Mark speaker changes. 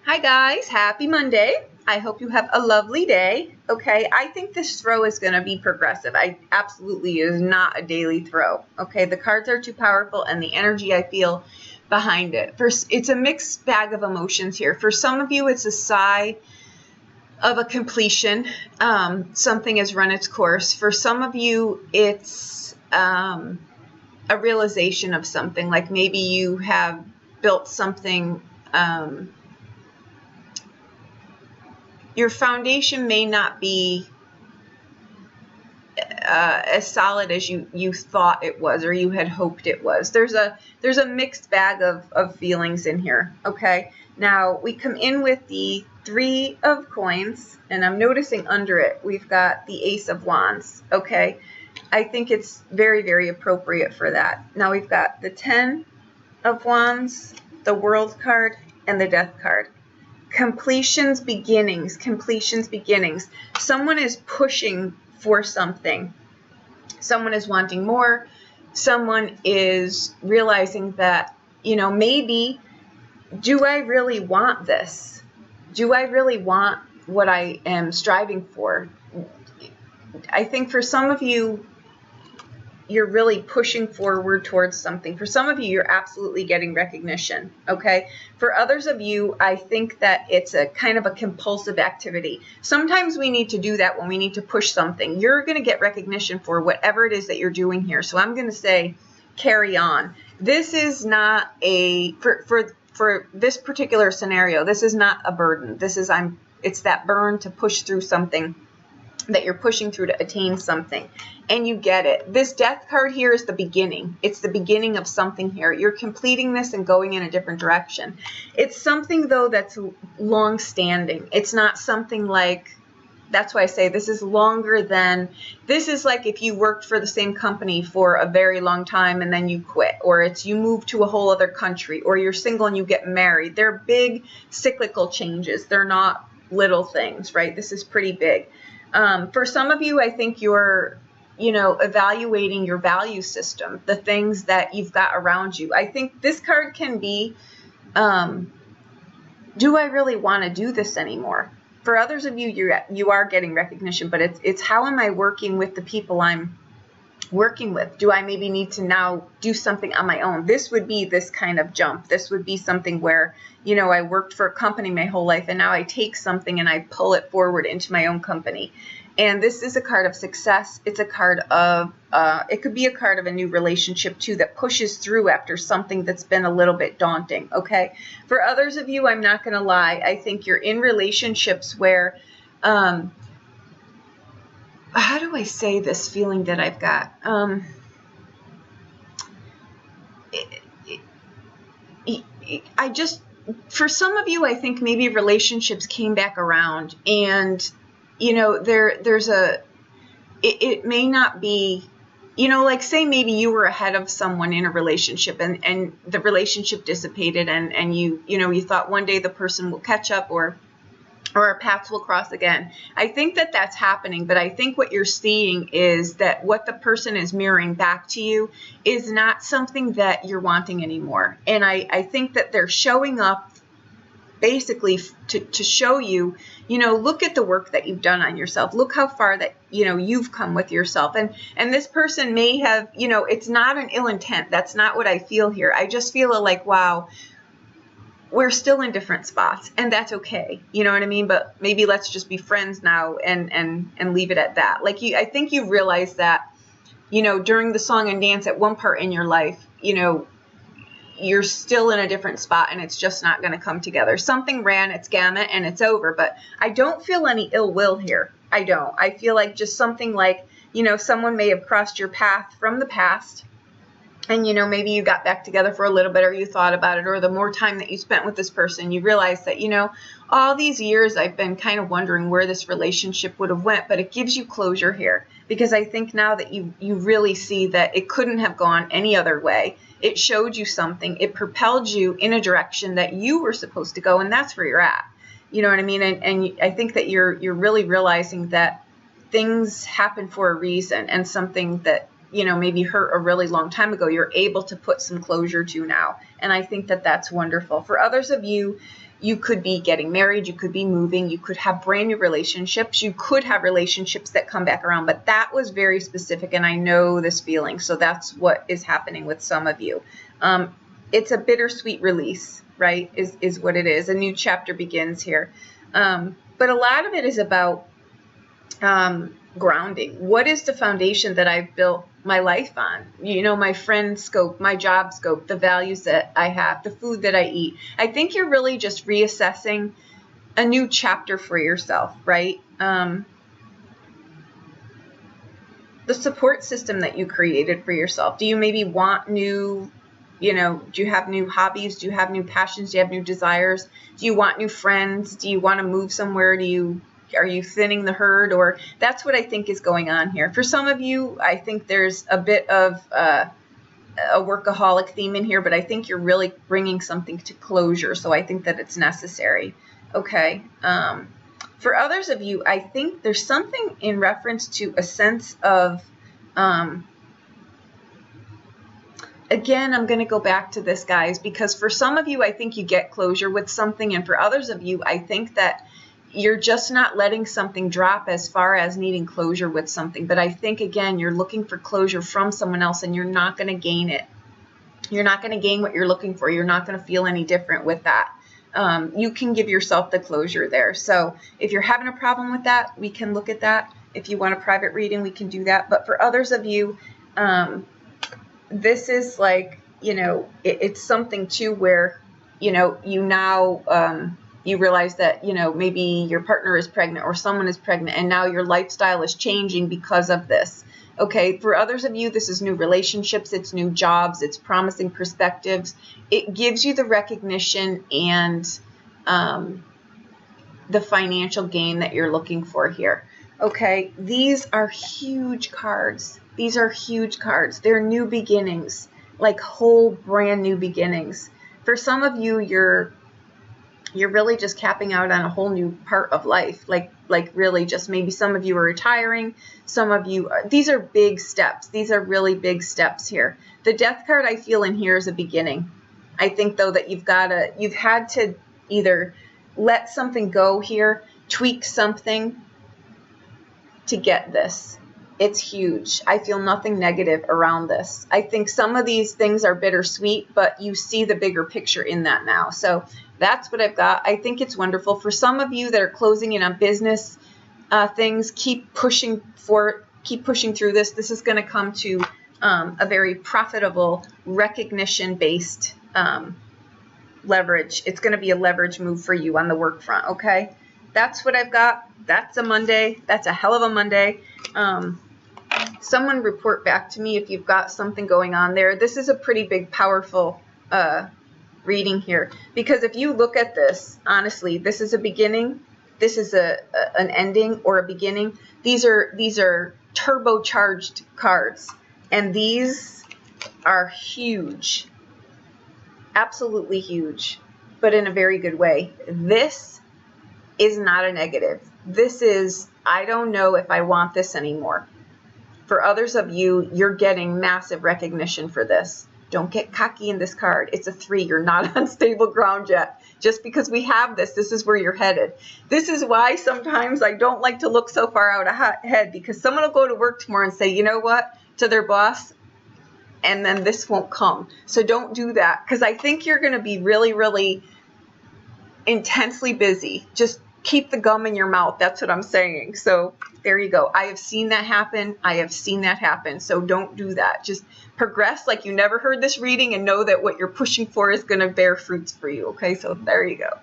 Speaker 1: Hi guys, happy Monday. I hope you have a lovely day. Okay, I think this throw is going to be progressive. I absolutely is not a daily throw. Okay, the cards are too powerful and the energy I feel behind it. First, it's a mixed bag of emotions here. For some of you, it's a sigh of a completion. Something has run its course. For some of you, it's a realization of something, like maybe you have built something. Your foundation may not be as solid as you thought it was or you had hoped it was. There's a mixed bag of feelings in here. Okay, now we come in with the 3 of coins, and I'm noticing under it we've got the Ace of Wands. Okay, I think it's very, very appropriate for that. Now we've got the 10 of Wands, the World card, and the Death card. Completions, beginnings, completions, beginnings. Someone is pushing for something. Someone is wanting more. Someone is realizing that, maybe, do I really want this? Do I really want what I am striving for? I think for some of you, you're really pushing forward towards something. For some of you, you're absolutely getting recognition, okay? For others of you, I think that it's a kind of a compulsive activity. Sometimes we need to do that when we need to push something. You're going to get recognition for whatever it is that you're doing here. So I'm going to say carry on. This is not a, for this particular scenario, this is not a burden. It's that burn to push through something that you're pushing through to attain something, and you get it. This Death card here is the beginning. It's the beginning of something here. You're completing this and going in a different direction. It's something, though, that's long-standing. It's not something like, that's why I say this is longer than, this is like if you worked for the same company for a very long time and then you quit, or it's you move to a whole other country, or you're single and you get married. They're big cyclical changes. They're not little things, right? This is pretty big. For some of you, I think you're, evaluating your value system, the things that you've got around you. I think this card can be, do I really want to do this anymore? For others of you, you are getting recognition, but it's how am I working with the people I'm working with? Do I maybe need to now do something on my own? This would be this kind of jump. This would be something where, I worked for a company my whole life, and now I take something and I pull it forward into my own company. And this is a card of success. It's a card of, it could be a card of a new relationship too, that pushes through after something that's been a little bit daunting, okay? For others of you, I'm not going to lie, I think you're in relationships where, how do I say this feeling that I've got? For some of you, I think maybe relationships came back around, and, it may not be, like say maybe you were ahead of someone in a relationship, and the relationship dissipated, and you thought one day the person will catch up, or our paths will cross again. I think that that's happening, but I think what you're seeing is that what the person is mirroring back to you is not something that you're wanting anymore. And I think that they're showing up basically to show you, look at the work that you've done on yourself. Look how far that, you've come with yourself. And this person may have, it's not an ill intent. That's not what I feel here. I just feel like, wow, we're still in different spots, and that's okay. You know what I mean? But maybe let's just be friends now and leave it at that. Like I think you realize that, during the song and dance at one part in your life, you're still in a different spot, and it's just not going to come together. Something ran its gamut and it's over, but I don't feel any ill will here. I don't. I feel like just something like, someone may have crossed your path from the past, and, maybe you got back together for a little bit, or you thought about it, or the more time that you spent with this person, you realize that, all these years I've been kind of wondering where this relationship would have went, but it gives you closure here, because I think now that you really see that it couldn't have gone any other way. It showed you something. It propelled you in a direction that you were supposed to go, and that's where you're at. You know what I mean? And I think that you're really realizing that things happen for a reason, and something that maybe hurt a really long time ago, you're able to put some closure to now. And I think that that's wonderful. For others of you, you could be getting married, you could be moving, you could have brand new relationships, you could have relationships that come back around, but that was very specific, and I know this feeling, so that's what is happening with some of you. It's a bittersweet release, right, is what it is. A new chapter begins here. But a lot of it is about grounding. What is the foundation that I've built my life on? My friend scope, my job scope, the values that I have, the food that I eat. I think you're really just reassessing a new chapter for yourself, right? The support system that you created for yourself. Do you maybe want new, do you have new hobbies? Do you have new passions? Do you have new desires? Do you want new friends? Do you want to move somewhere? Are you thinning the herd? Or that's what I think is going on here. For some of you, I think there's a bit of a workaholic theme in here, but I think you're really bringing something to closure. So I think that it's necessary. Okay. For others of you, I think there's something in reference to a sense of, again, I'm going to go back to this, guys, because for some of you, I think you get closure with something. And for others of you, I think that you're just not letting something drop as far as needing closure with something. But I think, again, you're looking for closure from someone else, and you're not going to gain it. You're not going to gain what you're looking for. You're not going to feel any different with that. You can give yourself the closure there. So if you're having a problem with that, we can look at that. If you want a private reading, we can do that. But for others of you, this is like, it's something too where, you now, you realize that, maybe your partner is pregnant or someone is pregnant, and now your lifestyle is changing because of this. Okay, for others of you, this is new relationships, it's new jobs, it's promising perspectives. It gives you the recognition and the financial gain that you're looking for here. Okay, these are huge cards. These are huge cards. They're new beginnings, like whole brand new beginnings. For some of you, you're really just capping out on a whole new part of life. Like really just maybe some of you are retiring. Some of you these are big steps. These are really big steps here. The Death card I feel in here is a beginning. I think though that you've had to either let something go here, tweak something to get this. It's huge. I feel nothing negative around this. I think some of these things are bittersweet, but you see the bigger picture in that now. So that's what I've got. I think it's wonderful. For some of you that are closing in on business things, keep pushing through this. This is going to come to a very profitable, recognition-based leverage. It's going to be a leverage move for you on the work front, okay? That's what I've got. That's a Monday. That's a hell of a Monday. Someone report back to me if you've got something going on there. This is a pretty big, powerful reading here, because if you look at this, honestly, this is a beginning. This is an ending or a beginning. These are turbocharged cards, and these are huge, absolutely huge, but in a very good way. This is not a negative. This is, I don't know if I want this anymore. For others of you, you're getting massive recognition for this. Don't get cocky in this card. It's a 3. You're not on stable ground yet. Just because we have this is where you're headed. This is why sometimes I don't like to look so far out ahead, because someone will go to work tomorrow and say, you know what, to their boss, and then this won't come. So don't do that, because I think you're going to be really, really intensely busy. Just keep the gum in your mouth. That's what I'm saying. So there you go. I have seen that happen. I have seen that happen. So don't do that. Just progress like you never heard this reading, and know that what you're pushing for is going to bear fruits for you. Okay, so there you go.